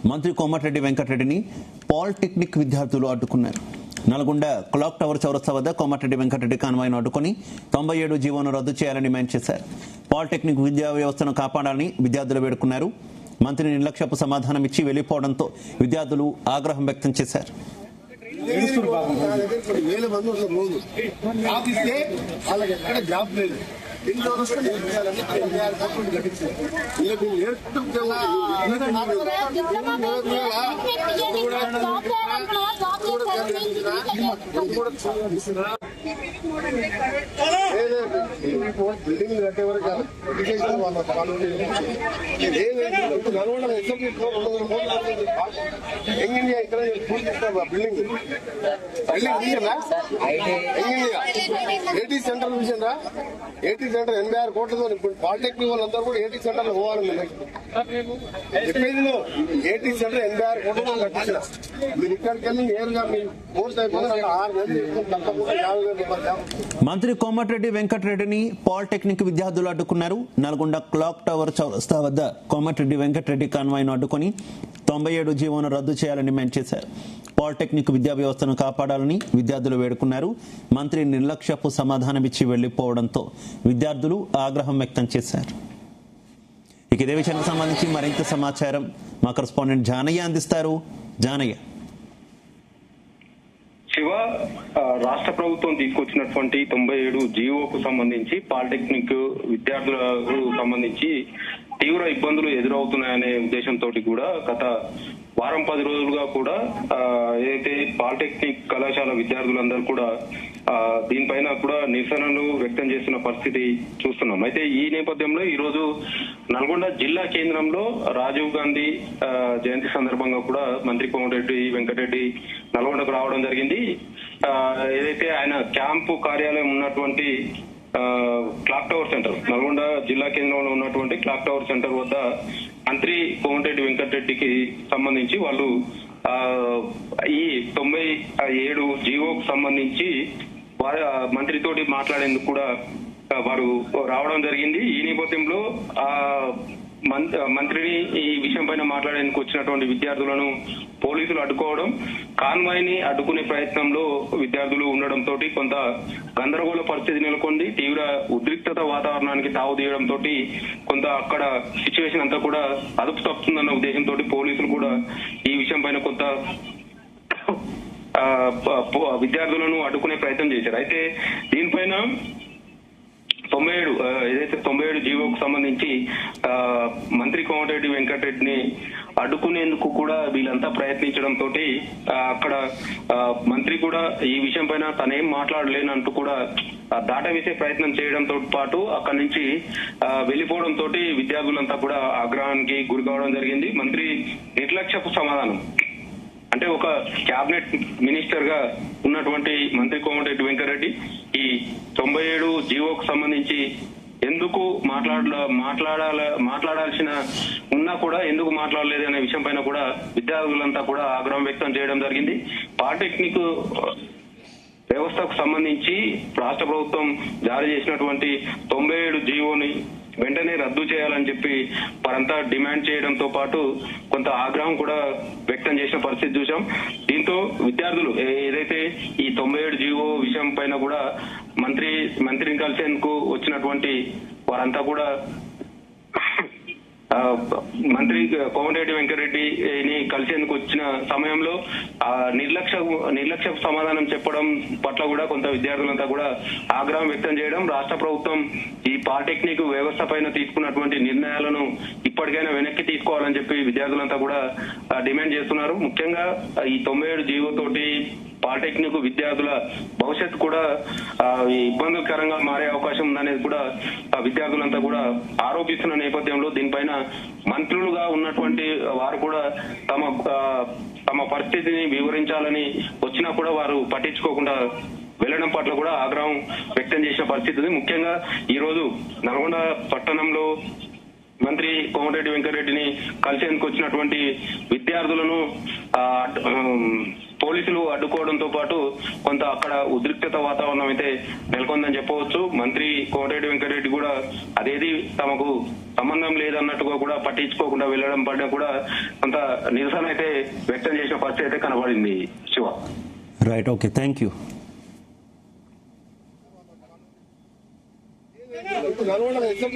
మంత్రి కోమటిరెడ్డి వెంకటరెడ్డిని పాలిటెక్నిక్ విద్యార్థులు అడ్డుకున్నారు. నల్గొండ క్లాక్ టవర్ చౌరస్తా వద్ద కోమటిరెడ్డి వెంకటరెడ్డి కాన్వాయ్ను అడ్డుకుని 97 జీవోను రద్దు చేయాలని డిమాండ్ చేశారు. పాలిటెక్నిక్ విద్యా వ్యవస్థను కాపాడాలని విద్యార్థులు వేడుకున్నారు. మంత్రి నిర్లక్ష్యపు సమాధానం ఇచ్చి వెళ్లిపోవడంతో విద్యార్థులు ఆగ్రహం వ్యక్తం చేశారు. బిల్డింగ్ కట్టే వరకు బిల్డింగ్ ఏటీ సెంటర్ చూసిందా? ఏటీ సెంటర్ 86 కోట్లతో ఇప్పుడు పాలిటెక్నిక్ వాళ్ళందరూ కూడా ఏటీ సెంటర్ లో పోవాలి. చెప్పేది ఏటీ సెంటర్ 86 కోట్లతో కట్టించిన మీరు ఇక్కడికి వెళ్ళి నేరుగా మీరు పూర్తి అయిపోతే 6 నెలలు తప్పకుండా 50,000 మంత్రి కోమటిరెడ్డి వెంకటరెడ్డిని పాలిటెక్నిక్ విద్యార్థులు అడ్డుకున్నారు. నల్గొండ క్లాక్ టవర్ చౌరస్తా వద్ద కోమటిరెడ్డి వెంకటరెడ్డి కాన్వాయ్ను అడ్డుకుని 97 జీవోను రద్దు చేయాలని డిమాండ్ చేశారు. పాలిటెక్నిక్ విద్యా వ్యవస్థను కాపాడాలని విద్యార్థులు వేడుకున్నారు. మంత్రి నిర్లక్ష్యపు సమాధానమిచ్చి వెళ్లిపోవడంతో విద్యార్థులు ఆగ్రహం వ్యక్తం చేశారు. ఇదే విషయానికి సంబంధించి మరింత సమాచారం మా కరెస్పాండెంట్ జానయ్య అందిస్తారు. జానయ్య, శివ, రాష్ట్ర ప్రభుత్వం తీసుకొచ్చినటువంటి 97 జీవోకు సంబంధించి పాలిటెక్నిక్ విద్యార్థులకు సంబంధించి తీవ్ర ఇబ్బందులు ఎదురవుతున్నాయనే ఉద్దేశంతో కూడా గత వారం 10 రోజులుగా కూడా ఏదైతే పాలిటెక్నిక్ కళాశాల విద్యార్థులందరూ కూడా దీనిపైన కూడా నిరసనలు వ్యక్తం చేస్తున్న పరిస్థితి చూస్తున్నాం. అయితే ఈ నేపథ్యంలో ఈ రోజు నల్గొండ జిల్లా కేంద్రంలో రాజీవ్ గాంధీ జయంతి సందర్భంగా కూడా మంత్రి కోమటిరెడ్డి వెంకటరెడ్డి నల్గొండకు రావడం జరిగింది. ఏదైతే ఆయన క్యాంపు కార్యాలయం ఉన్నటువంటి క్లాక్ టవర్ సెంటర్, నల్గొండ జిల్లా కేంద్రంలో ఉన్నటువంటి క్లాక్ టవర్ సెంటర్ వద్ద మంత్రి కోమటిరెడ్డి వెంకటరెడ్డికి సంబంధించి వాళ్ళు ఈ 97 జీవోకు సంబంధించి మంత్రితోటి మాట్లాడేందుకు కూడా వారు రావడం జరిగింది. ఈ నేపథ్యంలో మంత్రిని ఈ విషయం పైన మాట్లాడేందుకు వచ్చినటువంటి విద్యార్థులను పోలీసులు అడ్డుకోవడం, కాన్వాయ్ ని అడ్డుకునే ప్రయత్నంలో విద్యార్థులు ఉండడంతో కొంత గందరగోళ పరిస్థితి నెలకొంది. తీవ్ర ఉద్రిక్తత వాతావరణానికి తావు తీయడంతో కొంత అక్కడ సిచ్యువేషన్ అంతా కూడా అదుపు తప్పుతుందన్న ఉద్దేశంతో పోలీసులు కూడా ఈ విషయం పైన కొంత విద్యార్థులను అడ్డుకునే ప్రయత్నం చేశారు. అయితే దీనిపైన 97 జీవోకు సంబంధించి మంత్రి కోమటిరెడ్డి వెంకటరెడ్డిని అడ్డుకునేందుకు కూడా వీళ్ళంతా ప్రయత్నించడంతో అక్కడ మంత్రి కూడా ఈ విషయం పైన తనేం మాట్లాడలేనంటూ కూడా దాట వేసే ప్రయత్నం చేయడంతో పాటు అక్కడి నుంచి వెళ్లిపోవడంతో విద్యార్థులంతా కూడా ఆగ్రహానికి గురి కావడం జరిగింది. మంత్రి నిర్లక్ష్యపు సమాధానం అంటే ఒక క్యాబినెట్ మినిస్టర్ గా ఉన్నటువంటి మంత్రి కోమటిరెడ్డి వెంకటరెడ్డి ఈ 97 జీవోకు సంబంధించి ఎందుకు మాట్లాడాల్సిన ఉన్నా కూడా ఎందుకు మాట్లాడలేదు అనే విషయం పైన కూడా విద్యార్థులంతా కూడా ఆగ్రహం వ్యక్తం చేయడం జరిగింది. పాలిటెక్నిక్ వ్యవస్థకు సంబంధించి రాష్ట్ర ప్రభుత్వం జారీ చేసినటువంటి 97 జీవోని వెంటనే రద్దు చేయాలని చెప్పి వారంతా డిమాండ్ చేయడంతో పాటు కొంత ఆగ్రహం కూడా వ్యక్తం చేసిన పరిస్థితి చూసాం. దీంతో విద్యార్థులు ఏదైతే ఈ 97 జీవో విషయం పైన కూడా మంత్రిని కలిసేందుకు వచ్చినటువంటి వారంతా కూడా మంత్రి కోమటిరెడ్డి వెంకటరెడ్డిని కలిసేందుకు వచ్చిన సమయంలో నిర్లక్ష్య సమాధానం చెప్పడం పట్ల కూడా కొంత విద్యార్థులంతా కూడా ఆగ్రహం వ్యక్తం చేయడం, రాష్ట్ర ప్రభుత్వం ఈ పాలిటెక్నిక్ వ్యవస్థ పైన తీసుకున్నటువంటి నిర్ణయాలను ఇప్పటికైనా వెనక్కి తీసుకోవాలని చెప్పి విద్యార్థులంతా కూడా డిమాండ్ చేస్తున్నారు. ముఖ్యంగా ఈ 97 జీవో తోటి పాలిటెక్నిక్ విద్యార్థుల భవిష్యత్తు కూడా ఇబ్బందికరంగా మారే అవకాశం ఉందనేది కూడా విద్యార్థులంతా కూడా ఆరోపిస్తున్న నేపథ్యంలో దీనిపైన మంత్రులుగా ఉన్నటువంటి వారు కూడా తమ పరిస్థితిని వివరించాలని వచ్చినా కూడా వారు పట్టించుకోకుండా వెళ్లడం పట్ల కూడా ఆగ్రహం వ్యక్తం చేసిన పరిస్థితి ఉంది. ముఖ్యంగా ఈ రోజు నల్గొండ పట్టణంలో మంత్రి కోమటిరెడ్డి వెంకటరెడ్డిని కలిసేందుకు వచ్చినటువంటి విద్యార్థులను పోలీసులు అడ్డుకోవడంతో పాటు కొంత అక్కడ ఉద్రిక్తత వాతావరణం అయితే నెలకొందని చెప్పవచ్చు. మంత్రి కోమటిరెడ్డి వెంకటరెడ్డి కూడా అదేది తమకు సంబంధం లేదన్నట్టుగా కూడా పట్టించుకోకుండా వెళ్లడం పడినా కూడా కొంత నిరసన అయితే వ్యక్తం చేసిన పరిస్థితి అయితే కనబడింది. Shiva. Right, okay, thank you. Nalgonda ఇక్కడ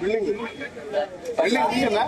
బిల్డింగ్ తీయనా